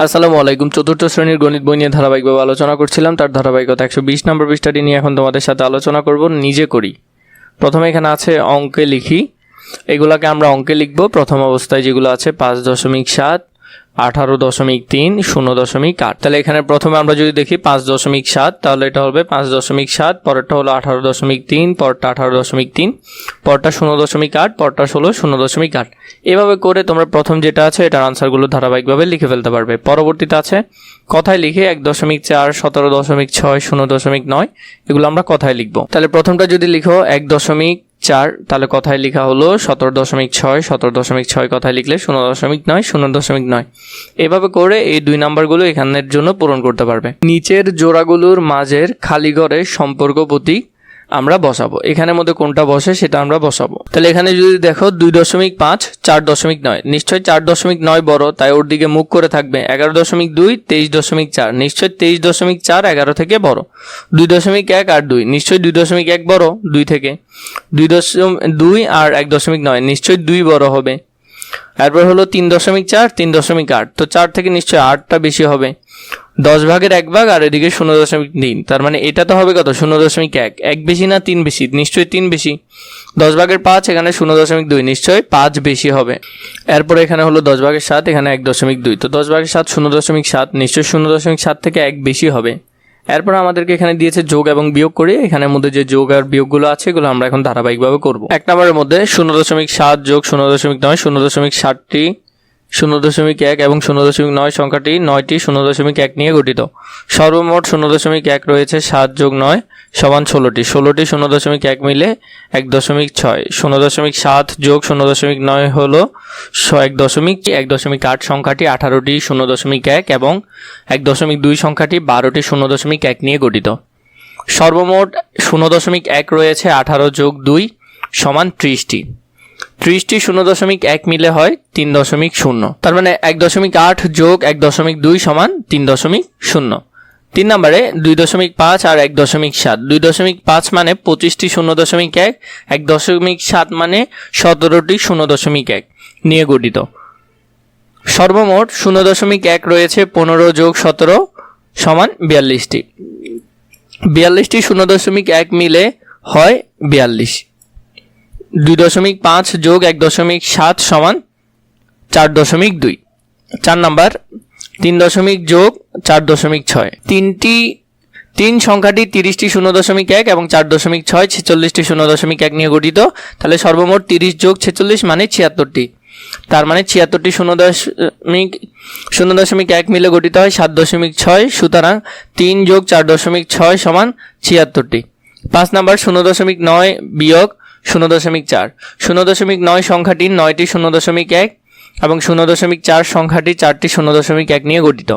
আসসালামু আলাইকুম। চতুর্থ শ্রেণীর গণিত বই নিয়ে ধারাবাহিকভাবে আলোচনা করছিলাম। তার ধারাবাহিকতা 120 নম্বর পৃষ্ঠাটি নিয়ে এখন তোমাদের সাথে আলোচনা করব। নিজে করি। প্রথমে এখানে আছে অঙ্কে লিখি, এগুলাকে আমরা অঙ্কে লিখব। প্রথম অবস্থায় যেগুলো আছে 5.7, 18.3, 0.8। তাহলে এখানে প্রথমে আমরা যদি দেখি 5.7, তাহলে এটা হবে 5.7, পরেরটা হলো 18.3, পরেরটা 18.3, পরেরটা 0.8, পরেরটা 0.8। এভাবে করে তোমরা প্রথম যেটা আছে এটার আনসারগুলো ধারাবাহিকভাবে লিখে ফেলতে পারবে। পরবর্তীতে আছে কথায় লিখে 1.4, 17.6, 0.9, এগুলো আমরা কথায় লিখবো। তাহলে প্রথমটা যদি লিখো 1.4, তাহলে কথায় লেখা হলো 17.6, 17.6 কথায় লিখলে 0.9, 0.9। এভাবে করে এই দুই নাম্বারগুলো এখানের জন্য পূরণ করতে পারবে। নিচের জোড়াগুলোর মাঝের খালি ঘরে সম্পর্ক প্রতীক আমরা বসাবো। এখানের মধ্যে কোনটা বসে সেটা আমরা বসাবো। তাহলে এখানে যদি দেখো 2.5, 4.9, নিশ্চয়ই 4.9 বড়, তাই ওর দিকে মুখ করে থাকবে। 11.2, 23.4, নিশ্চয়ই 23.4 11 থেকে বড়। 2.1 আর 2, নিশ্চয়ই 2.1 বড় 2 থেকে। 2 আর 1.9, নিশ্চয়ই 2 বড় হবে। এরপর হলো 3.4, 3.8, তো 4 থেকে নিশ্চয়ই 8টা বেশি হবে। 10 ভাগের 1 ভাগ আর এদিকে 0.3, তার মানে এটা তো হবে কত? 0.1। 1 বেশি না 3 বেশি? নিশ্চয়ই 3 বেশি। 10 ভাগের 5, এখানে 0.2, নিশ্চয়ই 5 বেশি হবে। এরপর এখানে হলো 10 ভাগের 7, এখানে 1.2, তো 10 ভাগের 7 0.7, নিশ্চয়ই 0.7 থেকে 1 বেশি হবে। এরপর আমাদেরকে এখানে দিয়েছে যোগ এবং বিয়োগ করে। এখানের মধ্যে যে যোগ আর বিয়োগগুলো আছে এগুলো আমরা এখন ধারাবাহিকভাবে করব। 1 নম্বরের মধ্যে 0.7 যোগ 0.9, 0.7টি 0.1 এবং 0.9 সংখ্যাটি 9টি 0.1 নিয়ে গঠিত। সর্বমোট 0.1 রয়েছে। 7 যোগ 9 সমান 16টি। 16টি 0.1 মিলে 1.6। 0.7 যোগ 0.9 হলো 1.8 সংখ্যাটি 18টি 0.1 এবং 1.2 সংখ্যাটি 12টি 0.1 নিয়ে গঠিত। সর্বমোট 0.1 রয়েছে। 18 যোগ 2 সমান 30টি। 30টি 0.1 মিলে হয় 3.0। তার মানে 1.8 যোগ 1.2 সমান 3.0। 3 নম্বরে 2.5 আর 1.7। 2.5 মানে 25টি 0.1, 1.7 মানে 17টি 0.1 নিয়ে গঠিত। সর্বমোট 0.1 রয়েছে। 15 যোগ 17 সমান 42টি। 42টি 0.1 মিলে হয় 42। 2.5 যোগ 1.7 সমান 4.2। 4 নাম্বার 3 যোগ 4.6। 3 সংখ্যাটি 30টি 0.1 এবং 4.6 46টি 0.1 নিয়ে গঠিত। তাহলে সর্বমোট 30 যোগ 46 মানে 76টি। তার মানে 76টি 0.1 মিলে গঠিত হয় 7.6। সুতরাং 3 যোগ 4.6 সমান 76টি। 5 নাম্বার 0.9 বিয়োগ 0.4। 0.9 সংখ্যাটি 9টি 0.1 এবং 0.4 সংখ্যাটি 4টি 0.1 নিয়ে গঠিত।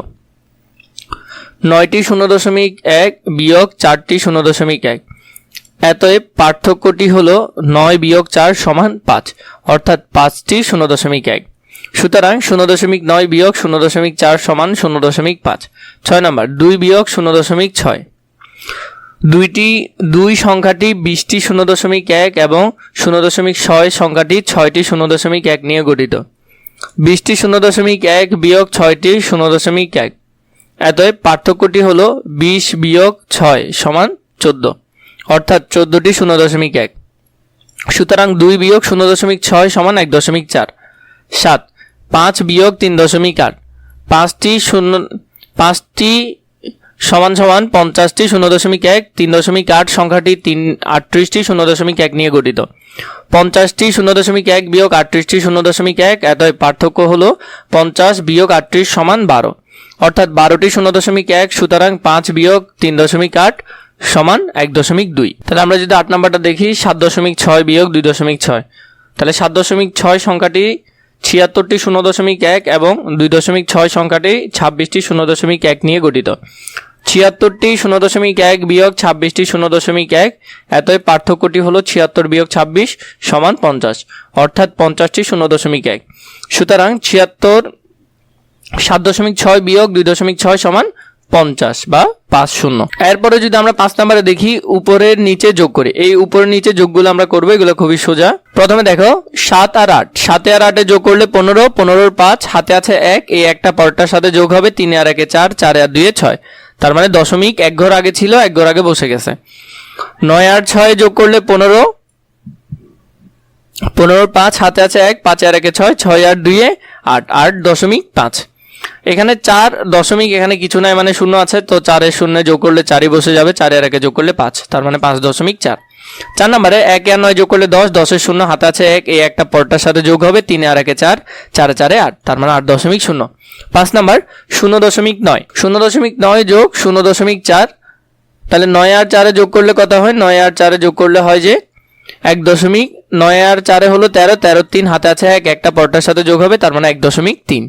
9টি 0.1 বিয়োগ 4টি 0.1, এতএব পার্থক্যটি হলো 9 বিয়োগ 4 সমান 5, অর্থাৎ 5টি 0.1। সুতরাং 0.9 বিয়োগ 0.4 সমান 0.5। 6 নম্বর 2 বিয়োগ 0.6। 2 সংখ্যাটি 20টি 0.1 এবং 0.6 সংখ্যাটি 6টি 0.1 নিয়ে গঠিত। 20টি 0.1 বিয়োগ 6টি 0.1, এতএব পার্থক্যটি হলো 20 বিয়োগ 6 সমান 14, অর্থাৎ 14টি 0.1। সুতরাং 2 বিয়োগ 0.6 সমান 1.4। 7 5 বিয়োগ 3.8। 5টি সমান 50টি 0.1। 3.8 সংখ্যাটি 38টি 0.1 নিয়ে গঠিত। 50টি 0.1 বিয়োগ 38টি 0.1, এতএব পার্থক্য হলো 50 বিয়োগ 38 সমান 12, অর্থাৎ 12টি 0.1। সুতরাং 5 বিয়োগ 3.8 সমান 1.2। তাহলে আমরা যদি 8 নাম্বারটা দেখি 7.6 বিয়োগ 2.6। তাহলে 7.6 সংখ্যাটি 76টি 0.1 এবং 2.6 সংখ্যাটি 26টি 0.1 নিয়ে গঠিত। 76টি 0.1 বিয়োগ 26টি 0.1, এতএব পার্থক্যটি হলো 76 বিয়োগ 26 সমান 50, অর্থাৎ 50টি 0.1। সুতরাং 7.6 বিয়োগ 2.6 সমান 50 বা 5 এরপরে যদি আমরা 5 নম্বরে দেখি উপরের নিচে যোগ করি, এই উপরের নিচে যোগগুলো আমরা করবো, এগুলো খুবই সোজা। প্রথমে দেখো 7 আর 8, 7 আর 8 যোগ করলে 15, 15 5, হাতে আছে 1, এই একটা পরটার সাথে যোগ হবে, 3 আর 1 4, 4 আর 2 6, তার মানে দশমিক এক ঘর আগে ছিল, এক ঘর আগে বসে গেছে। 9 আর 6 যোগ করলে 15, 15 5, হাতে আছে 1, 5 আর 1 6, 6 আর 2 8, 8.5। এখানে 4 দশমিক, এখানে কিছু নাই মানে শূন্য আছে, তো 4 এর শূন্য যোগ করলে 4ই বসে যাবে, 4 আর 1 যোগ করলে 5, তার মানে 5.4। 4 নম্বরে 1 আর 9 যোগ করলে 10, 10 এর শূন্য, হাতে আছে 1, এই একটা পরটার সাথে যোগ হবে, 3 আর 1 4, 4 4 8, তার মানে 8.0। 5 নম্বর 0.9, 0.9 যোগ 0.4, তাহলে 9 আর 4 যোগ করলে কত হয়? 9 আর 4 যোগ করলে হয় যে 1.9 আর 4 হলো 13, 13 3, হাতে আছে 1, একটা পরটার সাথে যোগ হবে, তার মানে 1.3।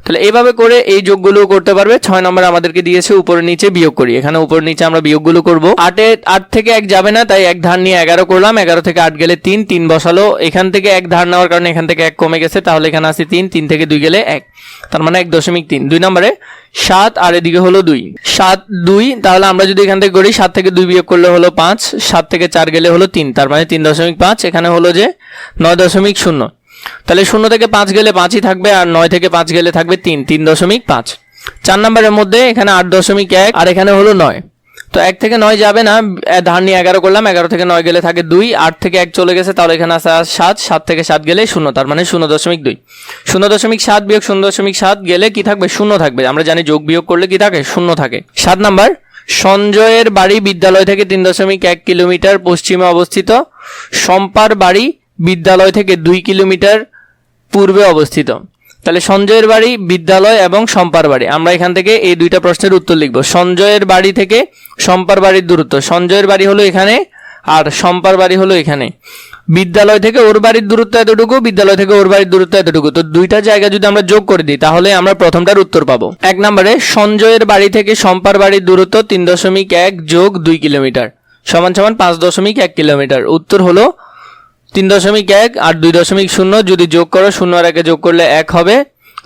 তাহলে এইভাবে করে এই যোগগুলো করতে পারবে। 6 নম্বর আমাদেরকে দিয়েছে উপরে নিচে বিয়োগ করি, এখানে উপর নিচে আমরা বিয়োগগুলো করব। 8 থেকে 1 যাবে না, তাই 1 ধার নিয়ে 11 করলাম, 11 থেকে 8 গেলে 3, 3 বসালো, এখান থেকে 1 ধার নেওয়ার কারণে এখান থেকে 1 কমে গেছে, তাহলে এখানে আছে 3, 3 থেকে 2 গেলে 1, তার মানে 1.3। 2 নম্বরে 7 আর এদিকে হলো 2, 7 2, তাহলে আমরা যদি এখান থেকে করি 7 থেকে 2 বিয়োগ করলে হলো 5, 7 থেকে 4 গেলে হলো 3, তার মানে 3.5। এখানে হলো যে 9.0, তাহলে 0 থেকে 5 গেলে 5ই থাকবে, আর 9 থেকে 5 গেলে থাকবে 3, 3.5। 4 নম্বরের মধ্যে এখানে 8.1 আর এখানে হলো 9, তো 1 থেকে 9 যাবে না, ধার নিয়ে 11 করলাম, 11 থেকে 9 গেলে থাকে 2, 8 থেকে 1 চলে গেছে, তাহলে এখানে আছে 7, 7 থেকে 7 গেলে 0, তার মানে 0.2। 0.7 বিয়োগ 0.7 গেলে কি থাকবে? 0 থাকবে। আমরা জানি যোগ বিয়োগ করলে কি থাকে? 0 থাকে। 7 নাম্বার সঞ্জয়ের বাড়ি বিদ্যালয় থেকে 3.1 কিলোমিটার পশ্চিমে অবস্থিত, শম্পার বাড়ি বিদ্যালয় থেকে 2 কিলোমিটার পূর্বে অবস্থিত। তাহলে সঞ্জয়ের বাড়ি, বিদ্যালয় এবং শম্পার বাড়ি, আমরা এখান থেকে এই দুইটা প্রশ্নের উত্তর লিখব। সঞ্জয়ের বাড়ি থেকে শম্পার বাড়ির দূরত্ব, সঞ্জয়ের বাড়ি হলো এখানে আর শম্পার বাড়ি হলো এখানে। বিদ্যালয় থেকে ওর বাড়ির দূরত্ব এতটুকু, বিদ্যালয় থেকে ওর বাড়ির দূরত্ব এতটুকু, তো দুইটা জায়গা যদি আমরা যোগ করে দিই তাহলে আমরা প্রথমটার উত্তর পাবো। 1 নম্বরে সঞ্জয়ের বাড়ি থেকে শম্পার বাড়ির দূরত্ব 3.1 যোগ 2 কিলোমিটার সমান সমান 5.1 কিলোমিটার। উত্তর হলো 3.1 আর 2.0, যদি যোগ করো 0 আর 1 যোগ করলে 1 হবে,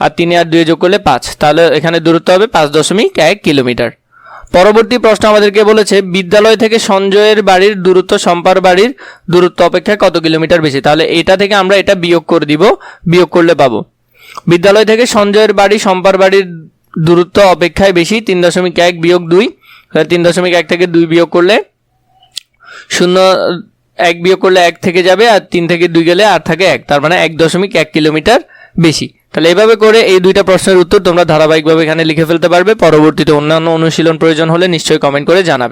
আর 3 আর 2 যোগ করলে 5, তাহলে এখানে দূরত্ব হবে 5.1 কিলোমিটার। পরবর্তী প্রশ্ন আমাদেরকে বলেছে বিদ্যালয় থেকে সঞ্জয়ের বাড়ির দূরত্ব শম্পার বাড়ির দূরত্ব অপেক্ষা কত কিলোমিটার বেশি। তাহলে এটা থেকে আমরা এটা বিয়োগ করে দিব, বিয়োগ করলে পাবো বিদ্যালয় থেকে সঞ্জয়ের বাড়ি শম্পার বাড়ির দূরত্ব অপেক্ষায় বেশি, 3.1 বিয়োগ 2, 3.1 থেকে 2 বিয়োগ করলে 0, 1 বিয়োগ করলে 1 থেকে যাবে, আর 3 থেকে 2 গেলে আর থাকে 1, তার মানে 1.1 কিলোমিটার বেশি। তাহলে এইভাবে করে এই দুইটা প্রশ্নের উত্তর তোমরা ধারাবাহিকভাবে এখানে লিখে ফেলতে পারবে। পরবর্তীতে অন্যান্য অনুশীলন প্রয়োজন হলে নিশ্চয়ই কমেন্ট করে জানাবে।